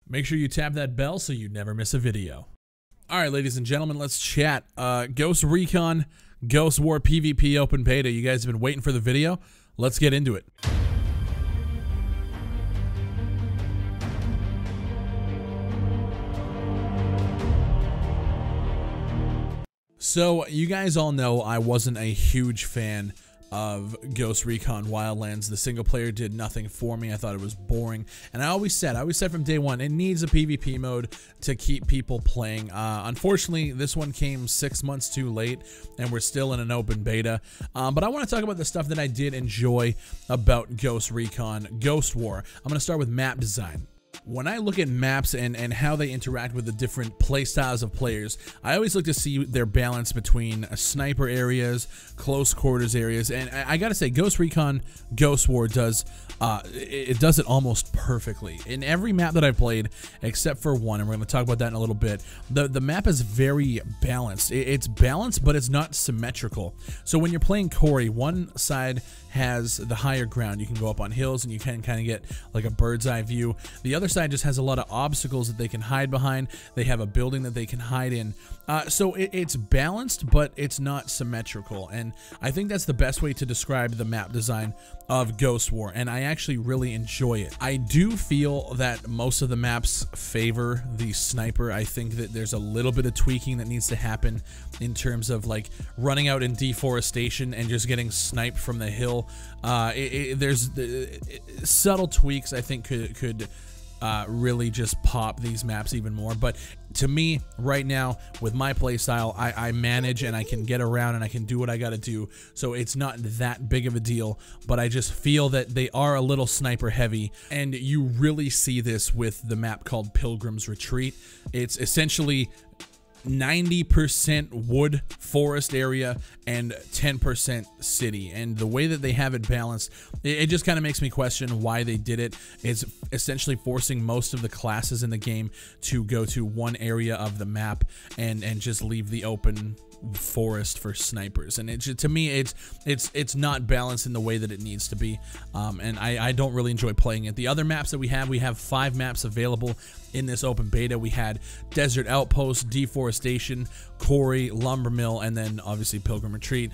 Make sure you tap that bell so you never miss a video. All right, ladies and gentlemen, let's chat. Ghost Recon, Ghost War PvP open beta. You guys have been waiting for the video. Let's get into it. So, you guys all know I wasn't a huge fan of Ghost Recon Wildlands. The single player did nothing for me. I thought it was boring. And I always said from day one, it needs a PvP mode to keep people playing. Unfortunately, this one came 6 months too late, and we're still in an open beta. But I want to talk about the stuff that I did enjoy about Ghost Recon Ghost War. I'm going to start with map design. When I look at maps and how they interact with the different playstyles of players, I always look to see their balance between sniper areas, close quarters areas, and I gotta say, Ghost Recon Ghost War does it almost perfectly. In every map that I've played, except for one, and we're gonna talk about that in a little bit, the map is very balanced. It's balanced, but it's not symmetrical. So when you're playing Corey, one side has the higher ground. You can go up on hills and you can kind of get like a bird's eye view. The other side just has a lot of obstacles that they can hide behind. They have a building that they can hide in. So it's balanced, but it's not symmetrical. And I think that's the best way to describe the map design of Ghost War. And I actually really enjoy it. I do feel that most of the maps favor the sniper. I think that there's a little bit of tweaking that needs to happen in terms of like running out in deforestation and just getting sniped from the hill. There's subtle tweaks I think could really just pop these maps even more. But to me, right now, with my playstyle, I manage and I can get around and I can do what I gotta do. So it's not that big of a deal, but I just feel that they are a little sniper heavy. And you really see this with the map called Pilgrim's Retreat. It's essentially 90% wood forest area and 10% city, and the way that they have it balanced, it just kind of makes me question why they did it. It's essentially forcing most of the classes in the game to go to one area of the map and just leave the open forest for snipers, and to me it's not balanced in the way that it needs to be, and I don't really enjoy playing it. The other maps that we have 5 maps available in this open beta. We had Desert Outpost, Deforestation, Quarry, Lumber Mill, and then obviously Pilgrim Retreat.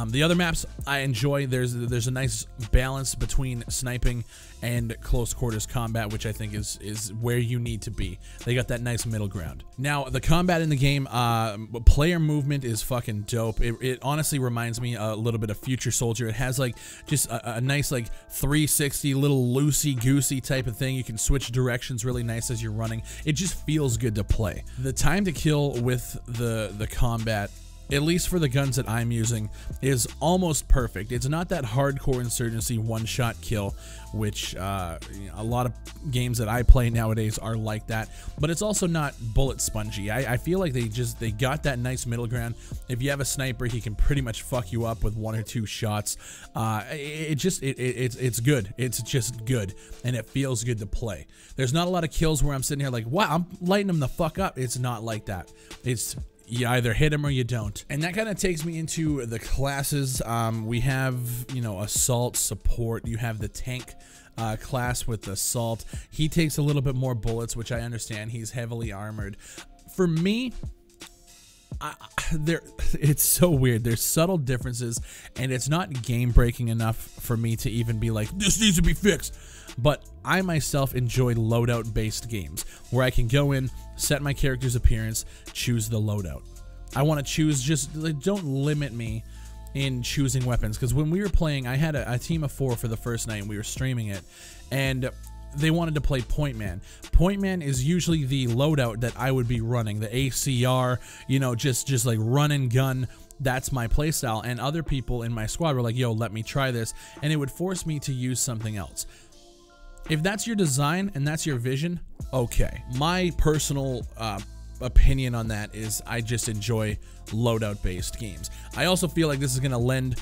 The other maps I enjoy. There's a nice balance between sniping and close quarters combat, which I think is where you need to be. They got that nice middle ground. Now the combat in the game, player movement is fucking dope. It honestly reminds me a little bit of Future Soldier. It has like just a nice like 360 little loosey-goosey type of thing. You can switch directions really nice as you're running. It just feels good to play. The time to kill with the combat, at least for the guns that I'm using, is almost perfect. It's not that hardcore insurgency one-shot kill, which a lot of games that I play nowadays are like that, but it's also not bullet spongy. I feel like they got that nice middle ground. If you have a sniper, he can pretty much fuck you up with 1 or 2 shots. It's good. It's just good, and it feels good to play. There's not a lot of kills where I'm sitting here like, wow, I'm lighting them the fuck up. It's not like that. It's you either hit him or you don't. And that kind of takes me into the classes. We have, assault, support. You have the tank class with assault. He takes a little bit more bullets, which I understand. He's heavily armored. For me, it's so weird. There's subtle differences, and it's not game breaking enough for me to even be like, this needs to be fixed. But I myself enjoy loadout based games where I can go in, set my character's appearance, choose the loadout. I want to choose, just like, don't limit me in choosing weapons, because when we were playing, I had a team of 4 for the first night and we were streaming it, and they wanted to play Point Man. Point Man is usually the loadout that I would be running, the ACR, just like run and gun. That's my playstyle, and other people in my squad were like, yo, let me try this, and it would force me to use something else. If that's your design and that's your vision, okay. My personal opinion on that is I just enjoy loadout based games. I also feel like this is going to lend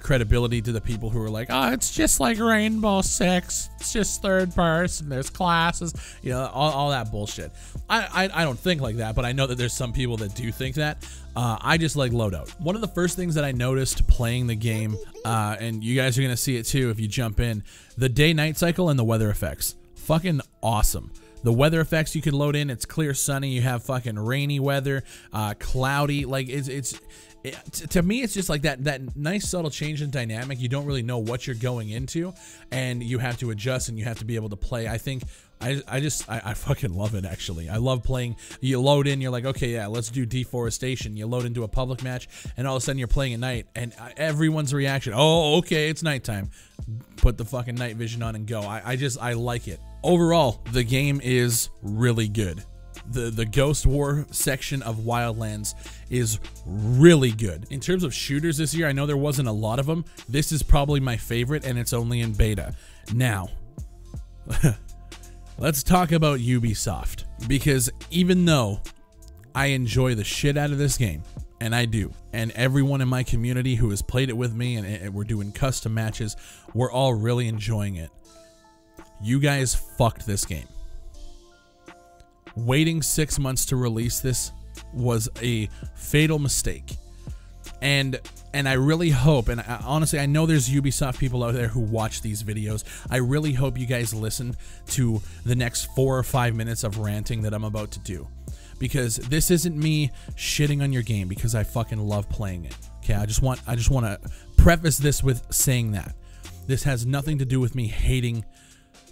credibility to the people who are like, oh, it's just like Rainbow Six, it's just third person, there's classes, all that bullshit. I don't think like that, but I know that there's some people that do think that. I just like loadout. One of the first things that I noticed playing the game, and you guys are going to see it too if you jump in, the day-night cycle and the weather effects. Fucking awesome. The weather effects you can load in, it's clear, sunny. You have fucking rainy weather, cloudy. Like to me, it's just like that nice subtle change in dynamic. You don't really know what you're going into, and you have to adjust, and you have to be able to play. I think I fucking love it, actually. I love playing. You load in, you're like, okay, yeah, let's do deforestation. You load into a public match, and all of a sudden you're playing at night, and everyone's reaction, oh, okay, it's nighttime. Put the fucking night vision on and go. I like it. Overall, the game is really good. The Ghost War section of Wildlands is really good. In terms of shooters this year, I know there wasn't a lot of them. This is probably my favorite, and it's only in beta. Now, let's talk about Ubisoft, because even though I enjoy the shit out of this game, and I do, and everyone in my community who has played it with me, and we're doing custom matches, we're all really enjoying it. You guys fucked this game. Waiting 6 months to release this was a fatal mistake. And I really hope, and honestly, I know there's Ubisoft people out there who watch these videos. I really hope you guys listen to the next 4 or 5 minutes of ranting that I'm about to do. Because this isn't me shitting on your game, because I fucking love playing it. Okay, I just want to preface this with saying that. This has nothing to do with me hating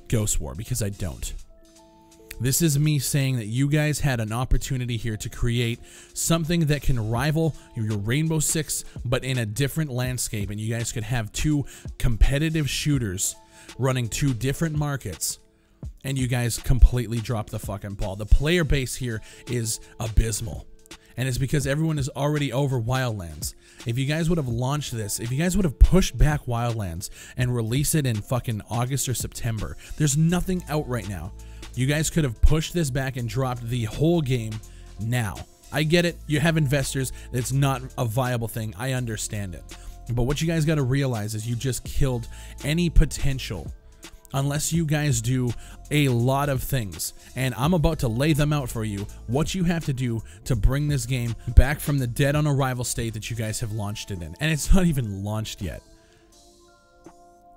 Ghost War, because I don't. This is me saying that you guys had an opportunity here to create something that can rival your Rainbow Six, but in a different landscape, and you guys could have 2 competitive shooters running 2 different markets, and you guys completely dropped the fucking ball. The player base here is abysmal, and it's because everyone is already over Wildlands. If you guys would have launched this, if you guys would have pushed back Wildlands and release it in fucking August or September, there's nothing out right now. You guys could have pushed this back and dropped the whole game now. I get it. You have investors. It's not a viable thing. I understand it. But what you guys got to realize is you just killed any potential unless you guys do a lot of things. And I'm about to lay them out for you, what you have to do to bring this game back from the dead on arrival state that you guys have launched it in. And it's not even launched yet.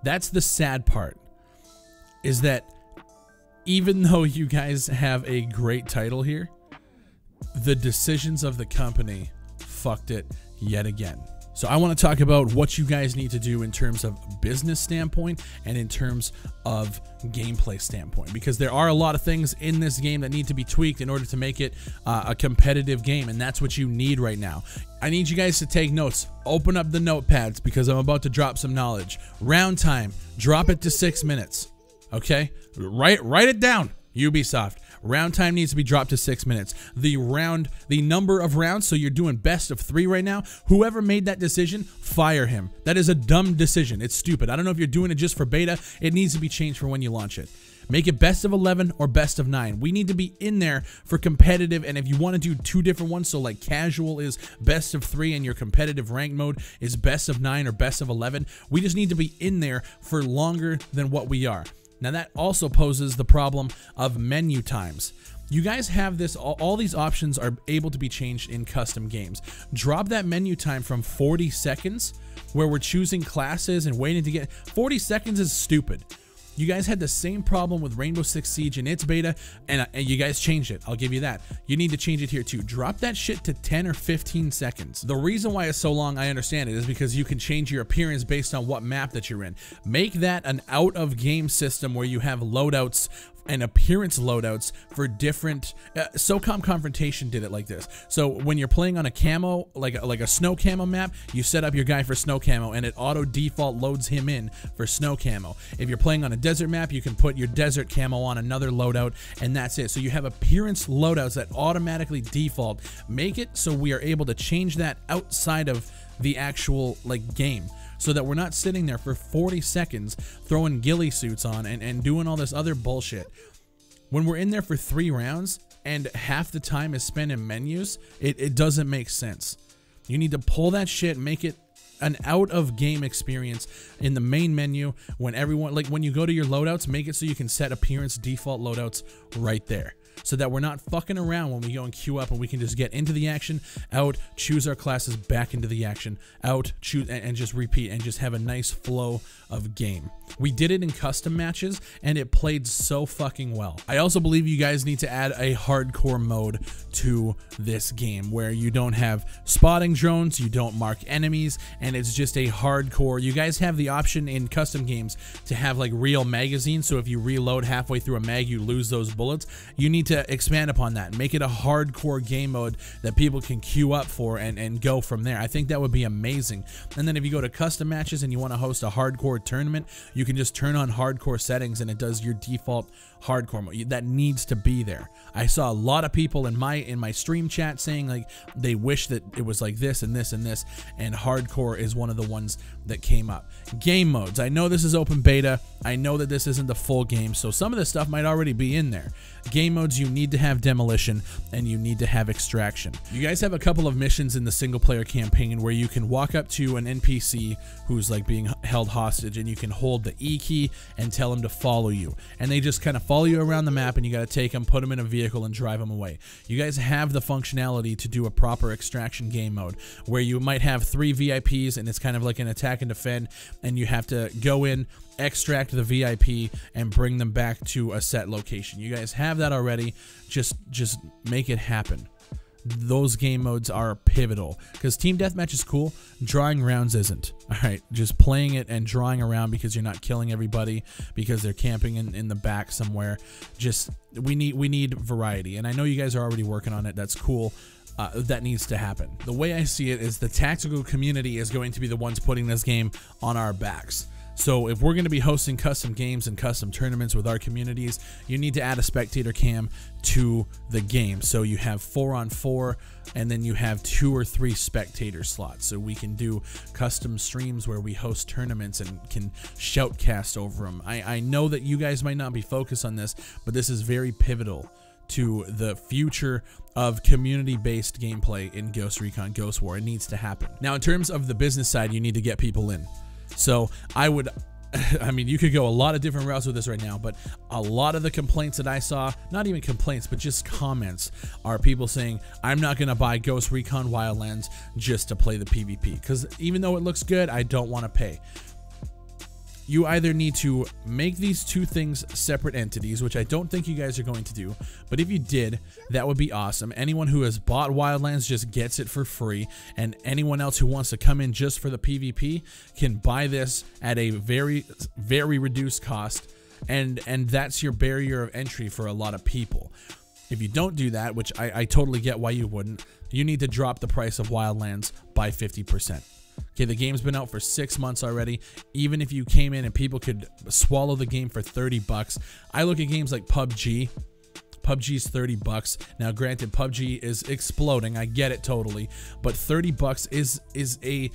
That's the sad part, is that even though you guys have a great title here, the decisions of the company fucked it yet again. So I want to talk about what you guys need to do in terms of business standpoint and in terms of gameplay standpoint, because there are a lot of things in this game that need to be tweaked in order to make it a competitive game, and that's what you need right now. I need you guys to take notes. Open up the notepads, because I'm about to drop some knowledge. Round time, drop it to 6 minutes. Okay, write it down. Ubisoft, round time needs to be dropped to 6 minutes. The number of rounds, so you're doing best of 3 right now. Whoever made that decision, fire him. That is a dumb decision. It's stupid. I don't know if you're doing it just for beta. It needs to be changed for when you launch it. Make it best of 11 or best of 9. We need to be in there for competitive, and if you want to do 2 different ones, so like casual is best of 3 and your competitive rank mode is best of 9 or best of 11, we just need to be in there for longer than what we are. Now that also poses the problem of menu times. You guys have this, all these options are able to be changed in custom games. Drop that menu time from 40 seconds, where we're choosing classes and waiting to get, 40 seconds is stupid. You guys had the same problem with Rainbow Six Siege in its beta, and you guys changed it. I'll give you that. You need to change it here too. Drop that shit to 10 or 15 seconds. The reason why it's so long, I understand it, is because you can change your appearance based on what map that you're in. Make that an out-of-game system where you have loadouts and appearance loadouts for different. SOCOM Confrontation did it like this. So when you're playing on a camo, like a snow camo map, you set up your guy for snow camo, and it auto default loads him in for snow camo. If you're playing on a desert map, you can put your desert camo on another loadout, and that's it. So you have appearance loadouts that automatically default. Make it so we are able to change that outside of the actual game, so that we're not sitting there for 40 seconds throwing ghillie suits on and doing all this other bullshit. When we're in there for 3 rounds and half the time is spent in menus, it doesn't make sense. You need to pull that shit, make it an out-of-game experience in the main menu. When everyone, when you go to your loadouts, make it so you can set appearance default loadouts right there. so that we're not fucking around when we go and queue up, and we can just get into the action, out, choose our classes, back into the action, out, choose, and just repeat, and just have a nice flow of game. We did it in custom matches, and it played so fucking well. I also believe you guys need to add a hardcore mode to this game where you don't have spotting drones, you don't mark enemies, and it's just a hardcore. You guys have the option in custom games to have like real magazines, so if you reload halfway through a mag, you lose those bullets. You need to expand upon that and make it a hardcore game mode that people can queue up for and go from there. I think that would be amazing. And then if you go to custom matches and you want to host a hardcore tournament, you can just turn on hardcore settings and it does your default hardcore mode. That needs to be there. I saw a lot of people in my stream chat saying like they wish that it was like this and this and this, and hardcore is one of the ones that came up. Game modes. I know this is open beta. I know that this isn't the full game, so some of this stuff might already be in there. Game modes, you need to have demolition and you need to have extraction. You guys have a couple of missions in the single player campaign where you can walk up to an NPC who's like being held hostage, and you can hold the E key and tell him to follow you, and they just kind of follow you around the map, and you got to take them, put them in a vehicle, and drive them away. You guys have the functionality to do a proper extraction game mode where you might have 3 VIPs and it's kind of like an attack and defend, and you have to go in, extract the VIP, and bring them back to a set location. You guys have that already. Just make it happen. Those game modes are pivotal, because team deathmatch is cool, drawing rounds isn't. All right, just playing it and drawing around because you're not killing everybody because they're camping in the back somewhere. Just we need variety, and I know you guys are already working on it. That's cool. That needs to happen. The way I see it is the tactical community is going to be the ones putting this game on our backs. So if we're going to be hosting custom games and custom tournaments with our communities, you need to add a spectator cam to the game. So you have 4-on-4, and then you have 2 or 3 spectator slots. So we can do custom streams where we host tournaments and can shoutcast over them. I know that you guys might not be focused on this, but this is very pivotal to the future of community-based gameplay in Ghost Recon Ghost War. It needs to happen. Now, in terms of the business side, you need to get people in. So I mean, you could go a lot of different routes with this right now, but a lot of the complaints that I saw, not even complaints, but just comments, are people saying, I'm not going to buy Ghost Recon Wildlands just to play the PvP, because even though it looks good, I don't want to pay. You either need to make these two things separate entities, which I don't think you guys are going to do, but if you did, that would be awesome. Anyone who has bought Wildlands just gets it for free, and anyone else who wants to come in just for the PvP can buy this at a very, very reduced cost, and that's your barrier of entry for a lot of people. If you don't do that, which I totally get why you wouldn't, you need to drop the price of Wildlands by 50%. Okay, the game's been out for 6 months already. Even if you came in and people could swallow the game for 30 bucks, I look at games like PUBG. PUBG's 30 bucks. Now, granted, PUBG is exploding. I get it totally, but 30 bucks is a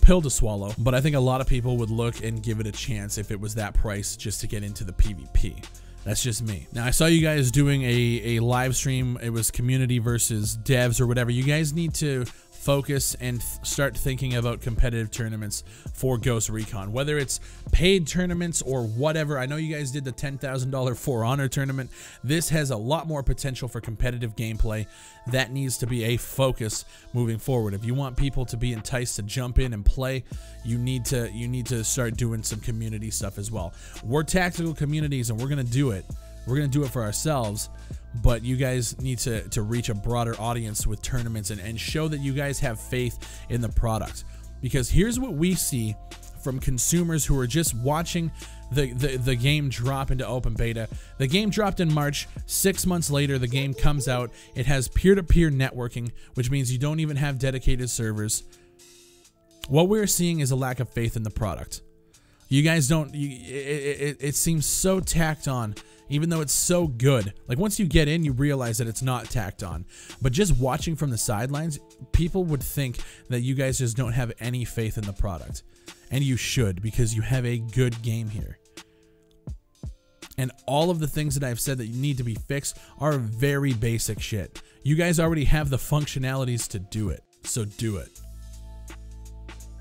pill to swallow. But I think a lot of people would look and give it a chance if it was that price just to get into the PvP. That's just me. Now, I saw you guys doing a live stream. It was community versus devs or whatever. You guys need to focus and start thinking about competitive tournaments for Ghost Recon, whether it's paid tournaments or whatever. I know you guys did the $10,000 For Honor tournament. This has a lot more potential for competitive gameplay. That needs to be a focus moving forward. If you want people to be enticed to jump in and play, you need to start doing some community stuff as well. We're tactical communities, and we're gonna do it. We're gonna do it for ourselves, but you guys need to reach a broader audience with tournaments and show that you guys have faith in the product. Because here's what we see from consumers who are just watching the game drop into open beta. The game dropped in March. 6 months later, the game comes out. It has peer-to-peer networking, which means you don't even have dedicated servers. What we're seeing is a lack of faith in the product. You guys don't, it seems so tacked on, even though it's so good. Like, once you get in, you realize that it's not tacked on. But just watching from the sidelines, people would think that you guys just don't have any faith in the product. And you should, because you have a good game here. And all of the things that I've said that you need to be fixed are very basic shit. You guys already have the functionalities to do it, so do it.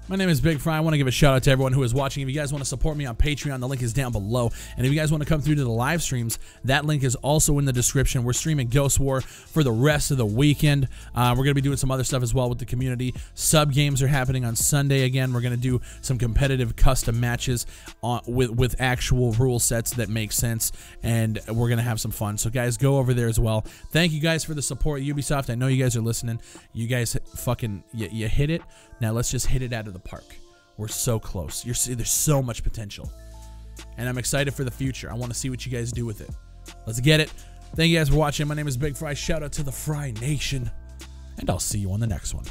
My name is Big Fry. I want to give a shout out to everyone who is watching. If you guys want to support me on Patreon, the link is down below. And if you guys want to come through to the live streams, that link is also in the description. We're streaming Ghost War for the rest of the weekend. We're going to be doing some other stuff as well with the community. Sub games are happening on Sunday again. We're going to do some competitive custom matches with actual rule sets that make sense, and we're going to have some fun. So guys, go over there as well. Thank you guys for the support, Ubisoft. I know you guys are listening. You guys fucking, you hit it. Now let's just hit it out of the park. We're so close. There's so much potential. And I'm excited for the future. I want to see what you guys do with it. Let's get it. Thank you guys for watching. My name is Big Fry. Shout out to the Fry Nation. And I'll see you on the next one.